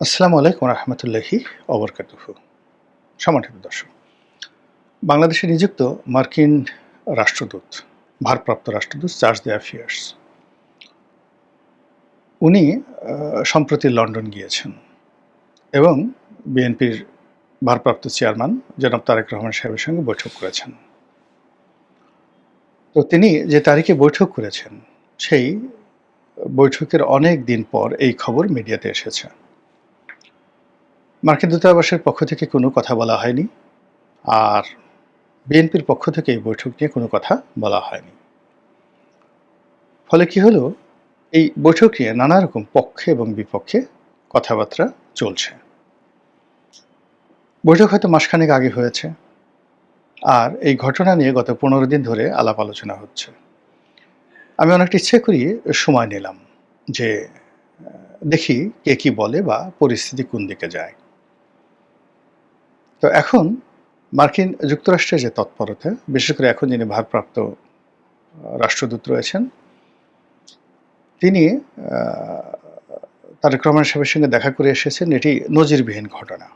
আসসালামু আলাইকুম রহমতুল্লাহি অবরকাতুহু। সম্মানিত দর্শক, বাংলাদেশে নিযুক্ত মার্কিন রাষ্ট্রদূত, ভারপ্রাপ্ত রাষ্ট্রদূত চার্জ দ্য অ্যাফেয়ার্স, উনি সম্প্রতি লন্ডন গিয়েছেন এবং বিএনপির ভারপ্রাপ্ত চেয়ারম্যান জনাব তারেক রহমান সাহেবের সঙ্গে বৈঠক করেছেন। তো তিনি যে তারিখে বৈঠক করেছেন, সেই বৈঠকের অনেক দিন পর এই খবর মিডিয়াতে এসেছে। মার্কিন দূতাবাসের পক্ষ থেকে কোনো কথা বলা হয়নি, আর বিএনপির পক্ষ থেকে এই বৈঠক নিয়ে কোনো কথা বলা হয়নি। ফলে কি হলো, এই বৈঠক নিয়ে নানা রকম পক্ষে এবং বিপক্ষে কথাবার্তা চলছে। বৈঠক হয়তো মাসখানেক আগে হয়েছে, আর এই ঘটনা নিয়ে গত 15 দিন ধরে আলাপ আলোচনা হচ্ছে। আমি অনেকটা ইচ্ছে করি সময় নিলাম যে দেখি কে কি বলে বা পরিস্থিতি কোন দিকে যায়। তো এখন মার্কিন যুক্তরাষ্ট্রের যে তৎপরতা, বিশেষ করে এখন যিনি ভারপ্রাপ্ত রাষ্ট্রদূত রয়েছেন, তিনি তারেক রহমান সাহেবের সঙ্গে দেখা করে এসেছেন। এটি নজিরবিহীন ঘটনা।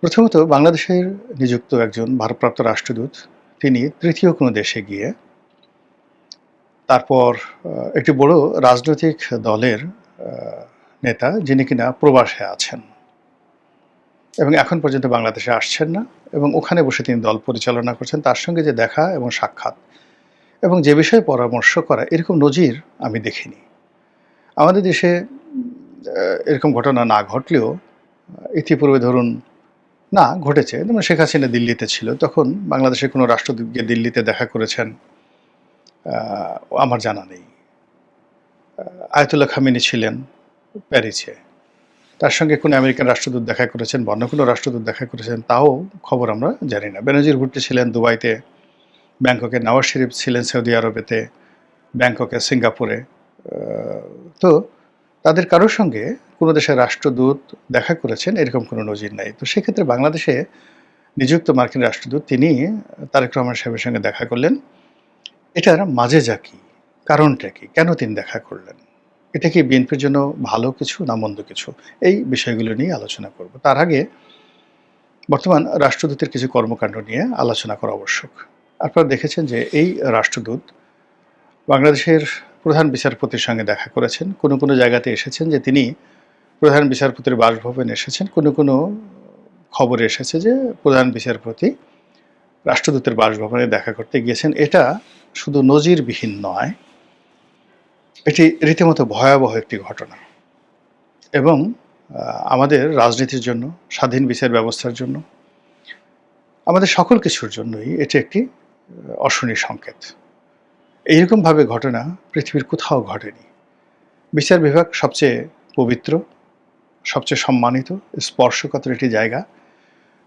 প্রথমত, বাংলাদেশের নিযুক্ত একজন ভারপ্রাপ্ত রাষ্ট্রদূত তিনি তৃতীয় কোনো দেশে গিয়ে তারপর একটি বড় রাজনৈতিক দলের নেতা, যিনি কিনা প্রবাসে আছেন এবং এখন পর্যন্ত বাংলাদেশে আসছেন না, এবং ওখানে বসে তিনি দল পরিচালনা করছেন, তার সঙ্গে যে দেখা এবং সাক্ষাৎ এবং যে বিষয়ে পরামর্শ করা, এরকম নজির আমি দেখিনি। আমাদের দেশে এরকম ঘটনা না ঘটলেও ইতিপূর্বে ধরুন না ঘটেছে, যেমন শেখ হাসিনা দিল্লিতে ছিল, তখন বাংলাদেশের কোনো রাষ্ট্রদূত গিয়ে দিল্লিতে দেখা করেছেন আমার জানা নেই। আয়াতুল্লাহ খামেনি ছিলেন প্যারিসে, তার সঙ্গে কোনো আমেরিকান রাষ্ট্রদূত দেখা করেছেন বা অন্য কোনো রাষ্ট্রদূত দেখা করেছেন তাও খবর আমরা জানি না। বেনজির ভুট্টো ছিলেন দুবাইতে, ব্যাংককে নওয়াজ শরীফ ছিলেন সৌদি আরবেতে, ব্যাংককে সিঙ্গাপুরে। তো তাদের কারোর সঙ্গে কোনো দেশের রাষ্ট্রদূত দেখা করেছেন এরকম কোনো নজির নাই। তো সেক্ষেত্রে বাংলাদেশে নিযুক্ত মার্কিন রাষ্ট্রদূত তিনি তারেক রহমান সাহেবের সঙ্গে দেখা করলেন। এটার মাঝে যা কি, কারণটা কি, কেন তিনি দেখা করলেন, এটা কি বিএনপির জন্য ভালো কিছু না মন্দ কিছু, এই বিষয়গুলো নিয়ে আলোচনা করব। তার আগে বর্তমান রাষ্ট্রদূতের কিছু কর্মকাণ্ড নিয়ে আলোচনা করা আবশ্যক। আপনারা দেখেছেন যে এই রাষ্ট্রদূত বাংলাদেশের প্রধান বিচারপতির সঙ্গে দেখা করেছেন। কোনো কোনো জায়গাতে এসেছেন যে তিনি প্রধান বিচারপতির বাসভবনে এসেছেন, কোনো কোনো খবরে এসেছে যে প্রধান বিচারপতি রাষ্ট্রদূতের বাসভবনে দেখা করতে গিয়েছেন। এটা শুধু নজিরবিহীন নয়, এটি রীতিমতো ভয়াবহ একটি ঘটনা এবং আমাদের রাজনীতির জন্য, স্বাধীন বিচার ব্যবস্থার জন্য, আমাদের সকল কিছুর জন্যই এটি একটি অশনি সংকেত। এইরকমভাবে ঘটনা পৃথিবীর কোথাও ঘটেনি। বিচার বিভাগ সবচেয়ে পবিত্র, সবচেয়ে সম্মানিত, স্পর্শকাতর একটি জায়গা।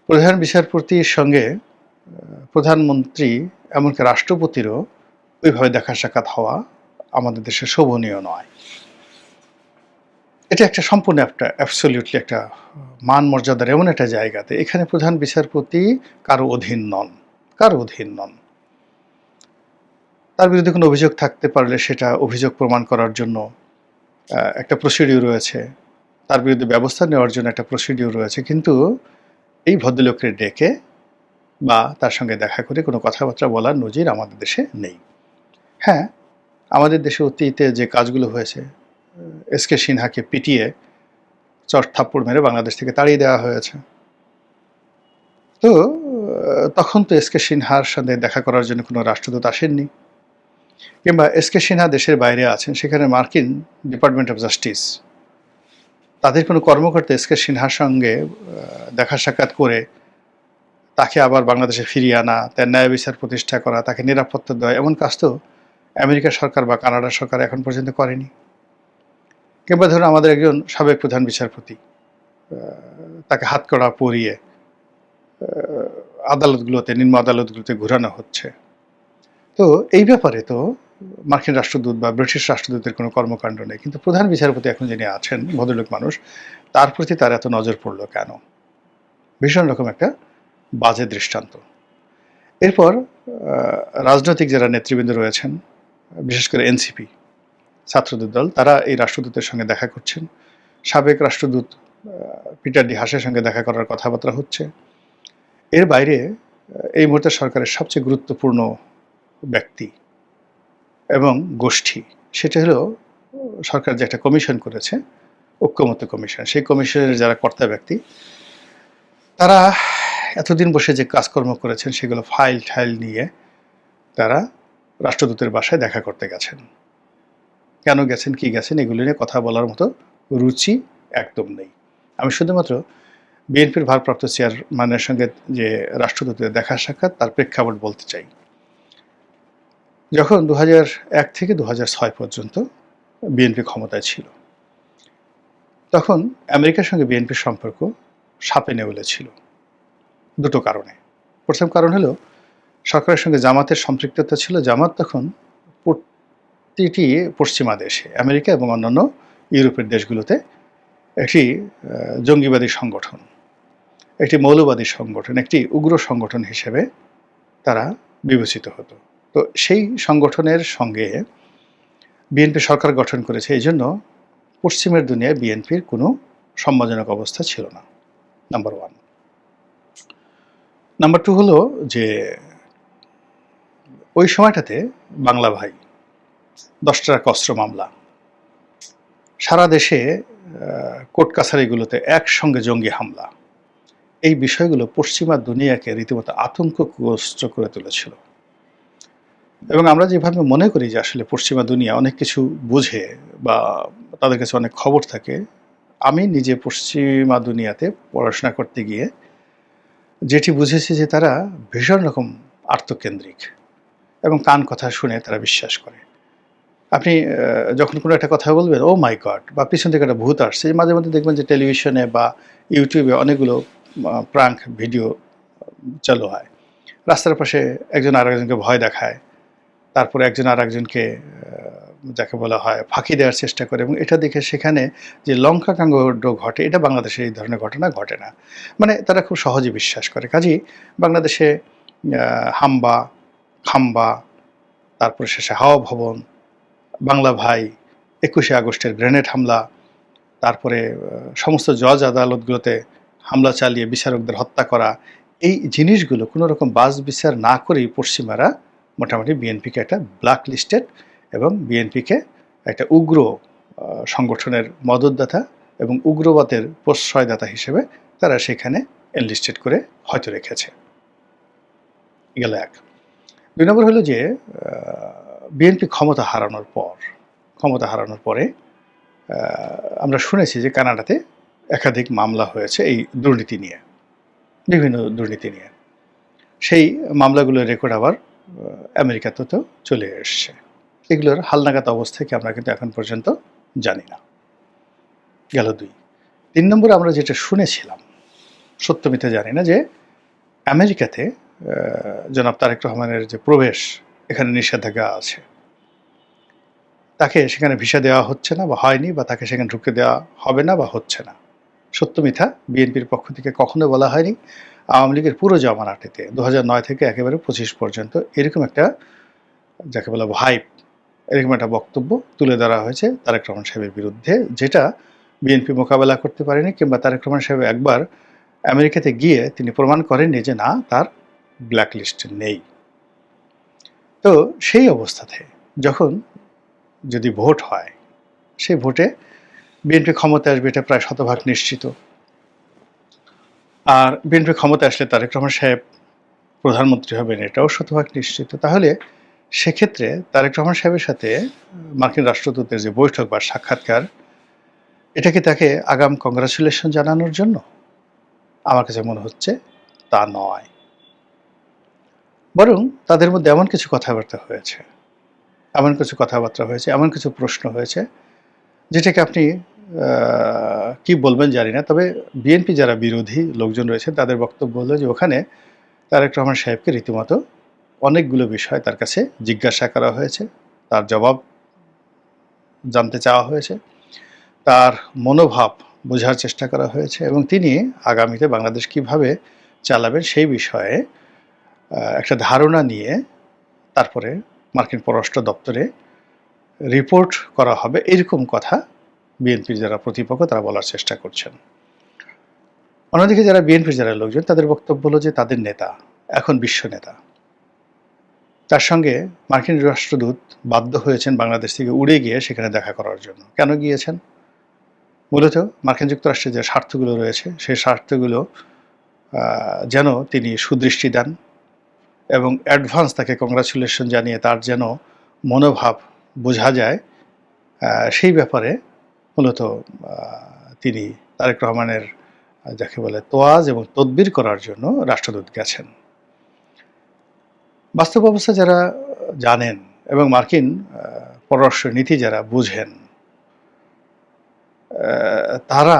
প্রধান বিচারপতির সঙ্গে প্রধানমন্ত্রী, এমনকি রাষ্ট্রপতিরও ওইভাবে দেখা সাক্ষাৎ হওয়া আমাদের দেশে শোভনীয় নয়। এটা একটা সম্পূর্ণ একটা অ্যাবসলিউটলি একটা মান মর্যাদার এমন একটা জায়গাতে এখানে প্রধান বিচারপতি কারো অধীন নন, কারো অধীন নন। তার বিরুদ্ধে কোনো অভিযোগ থাকতে পারলে সেটা অভিযোগ প্রমাণ করার জন্য একটা প্রসিডিউর রয়েছে, তার বিরুদ্ধে ব্যবস্থা নেওয়ার জন্য একটা প্রসিডিউর রয়েছে, কিন্তু এই ভদ্রলোককে ডেকে বা তার সঙ্গে দেখা করে কোনো কথাবার্তা বলার নজির আমাদের দেশে নেই। হ্যাঁ, আমাদের দেশে অতীতে যে কাজগুলো হয়েছে, এসকে সিনহাকে পিটিয়ে চট থাপ্পড় মেরে বাংলাদেশ থেকে তাড়িয়ে দেওয়া হয়েছে। তো তখন তো এসকে সিনহার সঙ্গে দেখা করার জন্য কোনো রাষ্ট্রদূত আসেননি, কিংবা এসকে সিনহা দেশের বাইরে আছেন, সেখানে মার্কিন ডিপার্টমেন্ট অফ জাস্টিস তাদের কোনো কর্মকর্তা এসকে সিনহার সঙ্গে দেখা সাক্ষাৎ করে তাকে আবার বাংলাদেশে ফিরিয়ে আনা, তার ন্যায় বিচার প্রতিষ্ঠা করা, তাকে নিরাপত্তা দেওয়া, এমন কাজ তো আমেরিকা সরকার বা কানাডা সরকার এখন পর্যন্ত করেনি। কিংবা ধরুন আমাদের একজন সাবেক প্রধান বিচারপতি, তাকে হাতকড়া পরিয়ে আদালতগুলোতে, নিম্ন আদালতগুলোতে ঘুরানো হচ্ছে। তো এই ব্যাপারে তো মার্কিন রাষ্ট্রদূত বা ব্রিটিশ রাষ্ট্রদূতের কোনো কর্মকাণ্ড নেই, কিন্তু প্রধান বিচারপতি এখন যিনি আছেন, ভদ্রলোক মানুষ, তার প্রতি তার এত নজর পড়লো কেন? ভীষণ রকম একটা বাজে দৃষ্টান্ত। এরপর রাজনৈতিক যারা নেতৃবৃন্দ রয়েছেন, বিশেষ করে এনসিপি ছাত্রদের দল, তারা এই রাষ্ট্রদূতের সঙ্গে দেখা করছেন। সাবেক রাষ্ট্রদূত পিটার ডি হাসের সঙ্গে দেখা করার কথাবার্তা হচ্ছে। এর বাইরে এই মুহূর্তে সরকারের সবচেয়ে গুরুত্বপূর্ণ ব্যক্তি এবং গোষ্ঠী, সেটা হলো সরকার যে একটা কমিশন করেছে, ঐক্যমত্য কমিশন। সেই কমিশনের যারা কর্তা ব্যক্তি, তারা এতদিন বসে যে কাজকর্ম করেছেন সেগুলো ফাইল ঠাইল নিয়ে তারা রাষ্ট্রদূতের বাসায় দেখা করতে গেছেন। কেন গেছেন, কি গেছেন, এগুলো নিয়ে কথা বলার মতো রুচি একদম নেই। আমি শুধুমাত্র বিএনপির ভারপ্রাপ্ত চেয়ারম্যানের সঙ্গে যে রাষ্ট্রদূতের দেখা সাক্ষাৎ, তার প্রেক্ষাপট বলতে চাই। যখন 2001 থেকে 2006 পর্যন্ত বিএনপি ক্ষমতায় ছিল, তখন আমেরিকার সঙ্গে বিএনপির সম্পর্ক সাপে নেউলে ছিল দুটো কারণে। প্রথম কারণ হলো সরকারের সঙ্গে জামাতের সম্পৃক্ততা ছিল। জামাত তখন প্রতিটি পশ্চিমা দেশে, আমেরিকা এবং অন্যান্য ইউরোপের দেশগুলোতে একটি জঙ্গিবাদী সংগঠন, একটি মৌলবাদী সংগঠন, একটি উগ্র সংগঠন হিসেবে তারা বিবেচিত হতো। তো সেই সংগঠনের সঙ্গে বিএনপি সরকার গঠন করেছে, এই জন্য পশ্চিমের দুনিয়ায় বিএনপির কোনো সম্মানজনক অবস্থা ছিল না, নাম্বার ওয়ান। নাম্বার টু হলো যে ওই সময়টাতে বাংলা ভাই 10 টাকা অস্ত্র মামলা, সারা দেশে কোর্ট কাছারিগুলোতে একসঙ্গে জঙ্গি হামলা, এই বিষয়গুলো পশ্চিমা দুনিয়াকে রীতিমতো আতঙ্কগ্রস্ত করে তুলেছিল। এবং আমরা যেভাবে মনে করি যে আসলে পশ্চিমা দুনিয়া অনেক কিছু বুঝে বা তাদের কাছে অনেক খবর থাকে, আমি নিজে পশ্চিমা দুনিয়াতে পড়াশোনা করতে গিয়ে যেটি বুঝেছি যে তারা ভীষণ রকম আত্মকেন্দ্রিক এবং কান কথা শুনে তারা বিশ্বাস করে। আপনি যখন কোনো একটা কথা বলবেন, ও মাই গড, বা পিছন থেকে একটা ভূত আসছে, মাঝে মধ্যে দেখবেন যে টেলিভিশনে বা ইউটিউবে অনেকগুলো প্রাঙ্ক ভিডিও চালু হয়। রাস্তার পাশে একজন আরেকজনকে ভয় দেখায়, তারপরে একজন আরেকজনকে যাকে বলা হয় ফাঁকি দেওয়ার চেষ্টা করে, এবং এটা দেখে সেখানে যে লঙ্কা কাণ্ড ঘটে, এটা বাংলাদেশে এই ধরনের ঘটনা ঘটে না। মানে তারা খুব সহজে বিশ্বাস করে। কাজেই বাংলাদেশে হাম্বা, খাম্বা, তারপরে শেষে হাওয়া ভবন, বাংলা ভাই, 21শে আগস্টের গ্রেনেড হামলা, তারপরে সমস্ত জজ আদালতগুলোতে হামলা চালিয়ে বিচারকদের হত্যা করা, এই জিনিসগুলো কোনো রকম বাজ বিচার না করেই পশ্চিমারা মোটামুটি বিএনপিকে একটা ব্ল্যাক লিস্টেড এবং বিএনপিকে একটা উগ্র সংগঠনের মদতদাতা এবং উগ্রবাদের প্রশ্রয়দাতা হিসেবে তারা সেখানে এনলিস্টেড করে হয়তো রেখেছে। গেল এক। 2 নম্বর হলো যে বিএনপি ক্ষমতা হারানোর পরে আমরা শুনেছি যে কানাডাতে একাধিক মামলা হয়েছে এই দুর্নীতি নিয়ে, বিভিন্ন দুর্নীতি নিয়ে। সেই মামলাগুলোর রেকর্ড আবার আমেরিকাতে তো চলে এসছে। এগুলোর হালনাগাদ অবস্থা কি আমরা কিন্তু এখন পর্যন্ত জানি না। গেল 2। 3 নম্বরে আমরা যেটা শুনেছিলাম, সত্য মিথ্যা জানি না, যে আমেরিকাতে জনাব তারেক রহমানের যে প্রবেশ, এখানে নিষেধাজ্ঞা আছে, তাকে সেখানে ভিসা দেওয়া হচ্ছে না বা হয়নি, বা তাকে সেখানে ঢুকতে দেওয়া হবে না বা হচ্ছে না। সত্য মিথ্যা বিএনপির পক্ষ থেকে কখনো বলা হয়নি। আওয়ামী লীগের পুরো জমানাটিতে 2009 থেকে একেবারে 25 পর্যন্ত এরকম একটা, যাকে বলা ভাইব, এরকম একটা বক্তব্য তুলে ধরা হয়েছে তারেক রহমান সাহেবের বিরুদ্ধে, যেটা বিএনপি মোকাবেলা করতে পারেনি, কিংবা তারেক রহমান সাহেব একবার আমেরিকাতে গিয়ে তিনি প্রমাণ করেননি যে না, তার ব্ল্যাক লিস্টে নেই। তো সেই অবস্থাতে যখন যদি ভোট হয়, সেই ভোটে বিএনপি ক্ষমতায় আসবে, এটা প্রায় শতভাগ নিশ্চিত। আর বিএনপি ক্ষমতায় আসলে তারেক রহমান সাহেব প্রধানমন্ত্রী হবেন, এটাও শতভাগ নিশ্চিত। তাহলে সেক্ষেত্রে তারেক রহমান সাহেবের সাথে মার্কিন রাষ্ট্রদূতের যে বৈঠক বা সাক্ষাৎকার, এটা কি তাকে আগাম কংগ্রাচুলেশন জানানোর জন্য? আমার কাছে মনে হচ্ছে তা নয়, বরং তাদের মধ্যে এমন কিছু কথাবার্তা হয়েছে, এমন কিছু প্রশ্ন হয়েছে, যেটাকে আপনি কি বলবেন জানি না। তবে বিএনপি যারা বিরোধী লোকজন রয়েছে, তাদের বক্তব্য হলো যে ওখানে তারেক রহমান সাহেবকে রীতিমতো অনেকগুলো বিষয় তার কাছে জিজ্ঞাসা করা হয়েছে, তার জবাব জানতে চাওয়া হয়েছে, তার মনোভাব বোঝার চেষ্টা করা হয়েছে, এবং তিনি আগামীতে বাংলাদেশ কিভাবে চালাবেন সেই বিষয়ে একটা ধারণা নিয়ে তারপরে মার্কিন পররাষ্ট্র দপ্তরে রিপোর্ট করা হবে, এরকম কথা বিএনপির যারা প্রতিপক্ষ তারা বলার চেষ্টা করছেন। অন্যদিকে যারা বিএনপির যারা লোকজন তাদের বক্তব্য হলো যে তাদের নেতা এখন বিশ্ব নেতা। তার সঙ্গে মার্কিন রাষ্ট্রদূত বাধ্য হয়েছেন বাংলাদেশ থেকে উড়ে গিয়ে সেখানে দেখা করার জন্য। কেন গিয়েছেন? মূলত মার্কিন যুক্তরাষ্ট্রের যে স্বার্থগুলো রয়েছে সেই স্বার্থগুলো যেন তিনি সুদৃষ্টি দেন এবং অ্যাডভান্স তাকে কংগ্রাচুলেশন জানিয়ে তার যেন মনোভাব বোঝা যায়, সেই ব্যাপারে মূলত তিনি তারেক রহমানের যাকে বলে তোয়াজ এবং তদবির করার জন্য রাষ্ট্রদূত গেছেন। বাস্তব অবস্থা যারা জানেন এবং মার্কিন পররাষ্ট্র নীতি যারা বুঝেন, তারা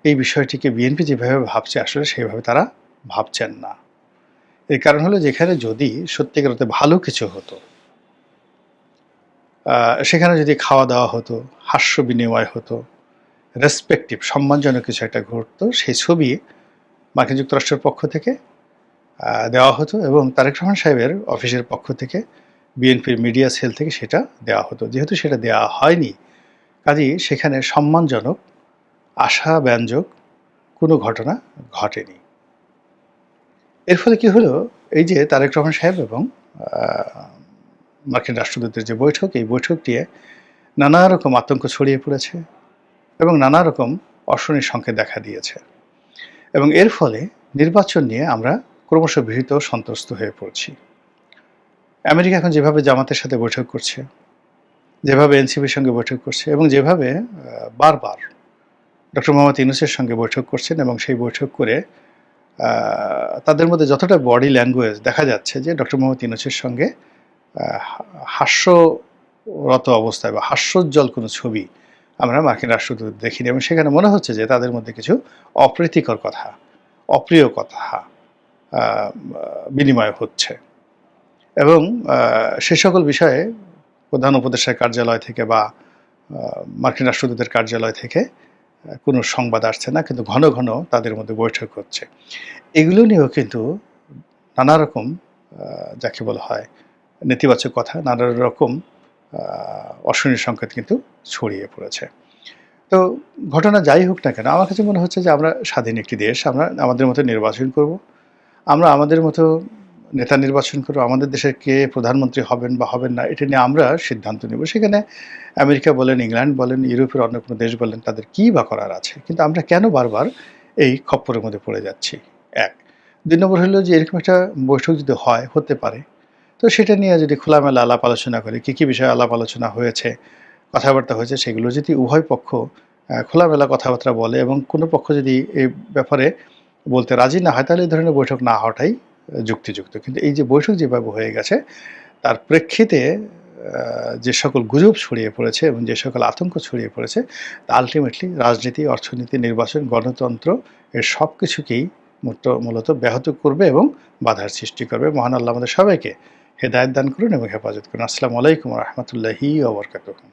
এই বিষয়টিকে বিএনপি যেভাবে ভাবছে আসলে সেইভাবে তারা ভাবছেন না। এর কারণ হলো যেখানে যদি সত্যিকার অর্থে ভালো কিছু হতো, সেখানে যদি খাওয়া দাওয়া হতো, হাস্য বিনিময় হতো, রেসপেক্টিভ সম্মানজনক কিছু একটা ঘটতো, সেই ছবি মার্কিন যুক্তরাষ্ট্রের পক্ষ থেকে দেওয়া হতো এবং তারেক রহমান সাহেবের অফিসের পক্ষ থেকে বিএনপির মিডিয়া সেল থেকে সেটা দেওয়া হতো। যেহেতু সেটা দেওয়া হয়নি, কাজেই সেখানে সম্মানজনক আশাব্যঞ্জক কোনো ঘটনা ঘটেনি। এর ফলে কি হলো, এই যে তারেক রহমান সাহেব এবং মার্কিন রাষ্ট্রদূতের যে বৈঠক, এই বৈঠকটি নানা রকম আতঙ্ক ছড়িয়ে পড়েছে এবং নানা রকম অশনির সংকেত দেখা দিয়েছে এবং এর ফলে নির্বাচন নিয়ে আমরা ক্রমশ ভীত সন্ত্রস্ত হয়ে পড়ছি। আমেরিকা এখন যেভাবে জামাতের সাথে বৈঠক করছে, যেভাবে এনসিপির সঙ্গে বৈঠক করছে এবং যেভাবে বারবার ডক্টর মোহাম্মদ ইউনূসের সঙ্গে বৈঠক করছেন এবং সেই বৈঠক করে তাদের মধ্যে যতটা বডি ল্যাঙ্গুয়েজ দেখা যাচ্ছে যে ডক্টর মোহাম্মদ ইউনূসের সঙ্গে হাস্যরত অবস্থায় বা হাস্যোজ্জ্বল কোনো ছবি আমরা মার্কিন রাষ্ট্রদূত দেখিনি এবং সেখানে মনে হচ্ছে যে তাদের মধ্যে কিছু অপ্রীতিকর কথা, অপ্রিয় কথা বিনিময় হচ্ছে এবং সে সকল বিষয়ে প্রধান উপদেষ্টার কার্যালয় থেকে বা মার্কিন রাষ্ট্রদূতের কার্যালয় থেকে কোনো সংবাদ আসছে না, কিন্তু ঘন ঘন তাদের মধ্যে বৈঠক হচ্ছে। এগুলো নিয়েও কিন্তু নানা রকম যাকে বলা হয় নেতিবাচক কথা, নানা রকম অশনির সংকেত কিন্তু ছড়িয়ে পড়েছে। তো ঘটনা যাই হোক না কেন, আমার কাছে মনে হচ্ছে যে আমরা স্বাধীন একটি দেশ, আমরা আমাদের মতো নির্বাচন করব, আমরা আমাদের মতো নেতা নির্বাচন করব, আমাদের দেশের কে প্রধানমন্ত্রী হবেন বা হবেন না এটা নিয়ে আমরা সিদ্ধান্ত নেব। সেখানে আমেরিকা বলেন, ইংল্যান্ড বলেন, ইউরোপের অন্য কোনো দেশ বলেন, তাদের কী বা করার আছে? কিন্তু আমরা কেন বারবার এই খপ্পরের মধ্যে পড়ে যাচ্ছি? এক। ২ নম্বর হলো যে এরকম একটা বৈঠক যদি হয়, হতে পারে, তো সেটা নিয়ে যদি খোলামেলা আলাপ আলোচনা করি, কী কী বিষয়ে আলাপ আলোচনা হয়েছে, কথাবার্তা হয়েছে, সেগুলো যদি উভয় পক্ষ খোলামেলা কথাবার্তা বলে এবং কোনো পক্ষ যদি এই ব্যাপারে বলতে রাজি না হয়, তাহলে এই ধরনের বৈঠক না হওয়াটাই যুক্তিযুক্ত। কিন্তু এই যে বৈঠক যেভাবে হয়ে গেছে, তার প্রেক্ষিতে যে সকল গুজব ছড়িয়ে পড়েছে এবং যে সকল আতঙ্ক ছড়িয়ে পড়েছে, তা আলটিমেটলি রাজনীতি, অর্থনীতি, নির্বাচন, গণতন্ত্র এর সব কিছুকেই মূলত ব্যাহত করবে এবং বাধার সৃষ্টি করবে। মহান আল্লাহ আমাদের সবাইকে হেদায়েত দান করুন এবং হেফাজত করুন। আসসালামু আলাইকুম ওয়া রাহমাতুল্লাহি ওয়া বারাকাতুহু।